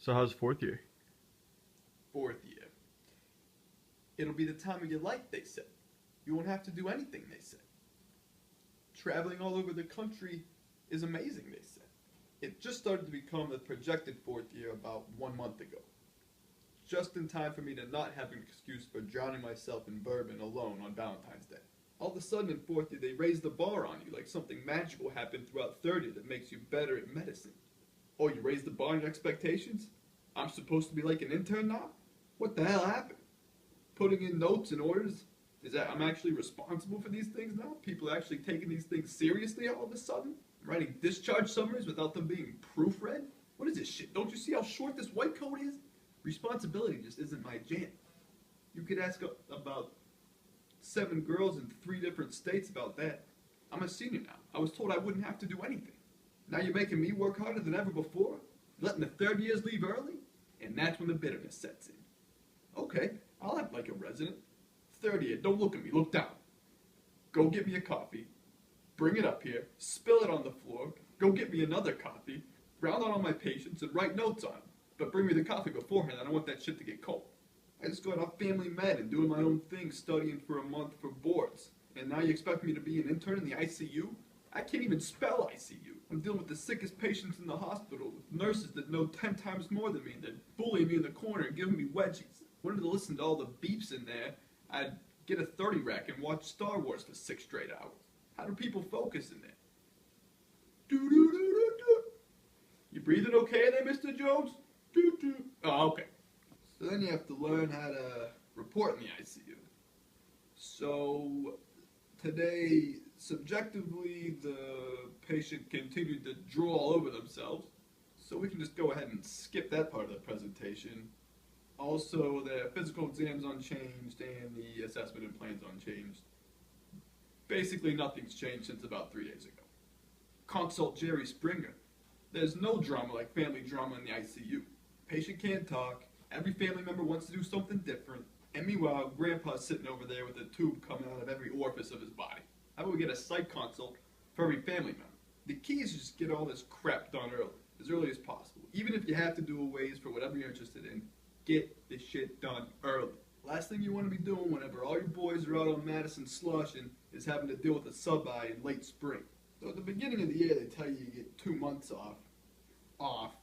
So how's fourth year? Fourth year. It'll be the time of your life, they said. You won't have to do anything, they said. Traveling all over the country is amazing, they said. It just started to become the projected fourth year about 1 month ago. Just in time for me to not have an excuse for drowning myself in bourbon alone on Valentine's Day. All of a sudden in fourth year, they raise the bar on you like something magical happened throughout third year that makes you better at medicine. Oh, you raised the bar on your expectations? I'm supposed to be like an intern now? What the hell happened? Putting in notes and orders? Is that I'm actually responsible for these things now? People are actually taking these things seriously all of a sudden? Writing discharge summaries without them being proofread? What is this shit? Don't you see how short this white coat is? Responsibility just isn't my jam. You could ask about 7 girls in 3 different states about that. I'm a senior now. I was told I wouldn't have to do anything. Now you're making me work harder than ever before? Letting the third years leave early? And that's when the bitterness sets in. Okay, I'll act like a resident. Third year, don't look at me, look down. Go get me a coffee, bring it up here, spill it on the floor, go get me another coffee, round out all my patients and write notes on them. But bring me the coffee beforehand, I don't want that shit to get cold. I just got off family med and doing my own thing, studying for a month for boards. And now you expect me to be an intern in the ICU? I can't even spell ICU. I'm dealing with the sickest patients in the hospital, with nurses that know 10 times more than me, that bully me in the corner and giving me wedgies. Wanted to listen to all the beeps in there, I'd get a 30 rack and watch Star Wars for 6 straight hours. How do people focus in there? Do. You breathing okay there, Mr. Jones? Do. Oh, okay. So then you have to learn how to report in the ICU. So today, subjectively, the patient continued to drool all over themselves. So we can just go ahead and skip that part of the presentation. Also, the physical exam's unchanged and the assessment and plan's unchanged. Basically, nothing's changed since about 3 days ago. Consult Jerry Springer. There's no drama like family drama in the ICU. Patient can't talk, every family member wants to do something different, and meanwhile, Grandpa's sitting over there with a tube coming out of every orifice of his body. How about we get a psych consult for every family member? The key is just get all this crap done early as possible. Even if you have to do a ways for whatever you're interested in, get the shit done early. Last thing you want to be doing whenever all your boys are out on Madison slushing is having to deal with a sub-I in late spring. So at the beginning of the year, they tell you get 2 months off.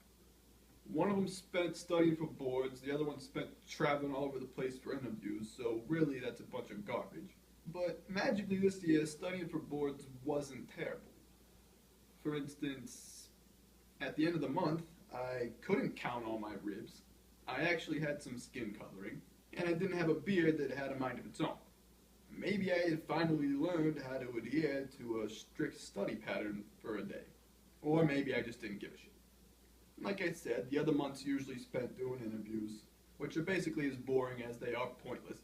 One of them spent studying for boards, the other one spent traveling all over the place for interviews, so really that's a bunch of garbage. But magically this year, studying for boards wasn't terrible. For instance, at the end of the month, I couldn't count all my ribs. I actually had some skin coloring, and I didn't have a beard that had a mind of its own. Maybe I had finally learned how to adhere to a strict study pattern for a day. Or maybe I just didn't give a shit. Like I said, the other months usually spent doing interviews, which are basically as boring as they are pointless.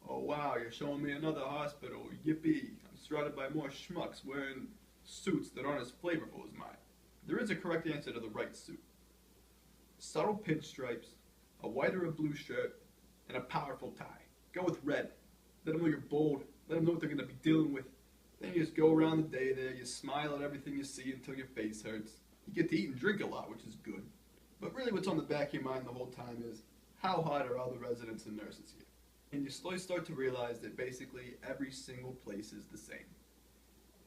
Oh wow, you're showing me another hospital, yippee. I'm surrounded by more schmucks wearing suits that aren't as flavorful as mine. There is a correct answer to the right suit. Subtle pinstripes, a white or a blue shirt, and a powerful tie. Go with red. Let them know you're bold. Let them know what they're going to be dealing with. Then you just go around the day there, you smile at everything you see until your face hurts. You get to eat and drink a lot, which is good. But really what's on the back of your mind the whole time is, how hot are all the residents and nurses here? And you slowly start to realize that basically every single place is the same.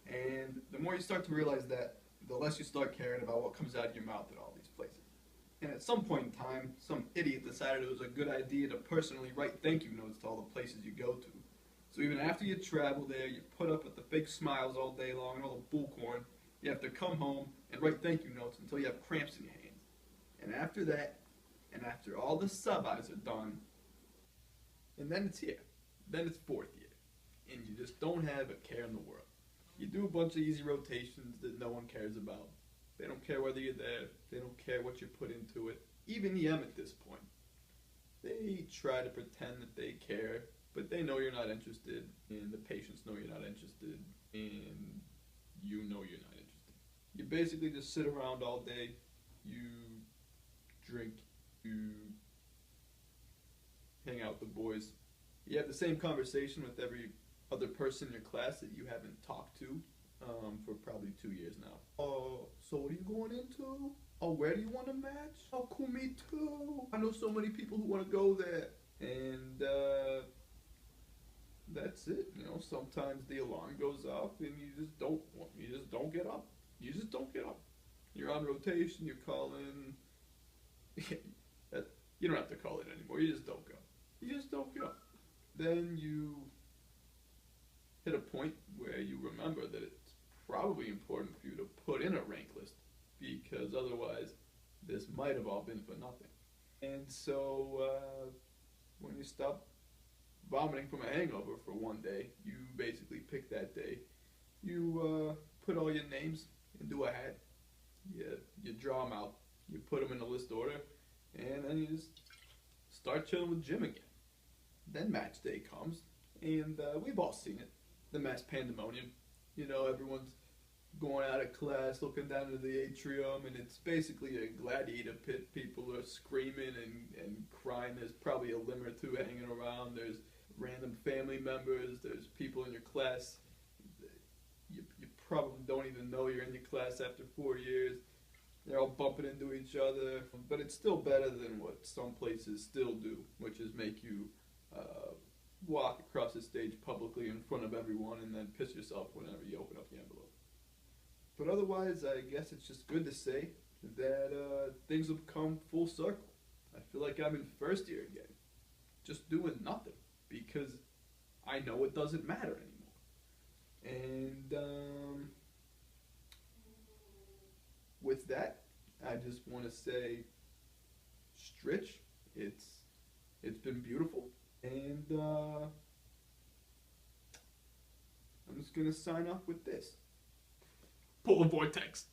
And the more you start to realize that, the less you start caring about what comes out of your mouth at all these places. And at some point in time, some idiot decided it was a good idea to personally write thank you notes to all the places you go to. So even after you travel there, you put up with the fake smiles all day long and all the bullcorn, you have to come home and write thank you notes until you have cramps in your hands. And after that, and after all the sub-I's are done, and then it's here. Then it's fourth year. And you just don't have a care in the world. You do a bunch of easy rotations that no one cares about. They don't care whether you're there. They don't care what you put into it. Even the M at this point. They try to pretend that they care, but they know you're not interested, and the patients know you're not interested, and you know you're not interested. You basically just sit around all day, you drink, you hang out with the boys. You have the same conversation with every other person in your class that you haven't talked to for probably 2 years now. So what are you going into? Oh, where do you want to match? Oh, cool, me too. I know so many people who want to go there. And that's it. You know, sometimes the alarm goes off and you just don't get up. You just don't get up. You're on rotation, you're calling. You don't have to call it anymore. You just don't go. You just don't go. Then you hit a point where you remember that it's probably important for you to put in a rank list, because otherwise this might have all been for nothing. And so when you stop vomiting from a hangover for one day, you basically pick that day. You put all your names into a hat. You draw them out. You put them in a list order, and then you just start chilling with Jim again. Then match day comes, and we've all seen it. The mass pandemonium. You know, everyone's going out of class, looking down into the atrium, and it's basically a gladiator pit. People are screaming and crying. There's probably a limb or two hanging around. There's random family members. There's people in your class. You probably don't even know you're in your class after 4 years. They're all bumping into each other. But it's still better than what some places still do, which is make you walk across the stage publicly in front of everyone and then piss yourself whenever you open up the envelope. But otherwise, I guess it's just good to say that things have come full circle. I feel like I'm in first year again, just doing nothing, because I know it doesn't matter anymore. And with that, I just want to say, Stritch, it's been beautiful. And I'm just going to sign off with this. Polar vortex.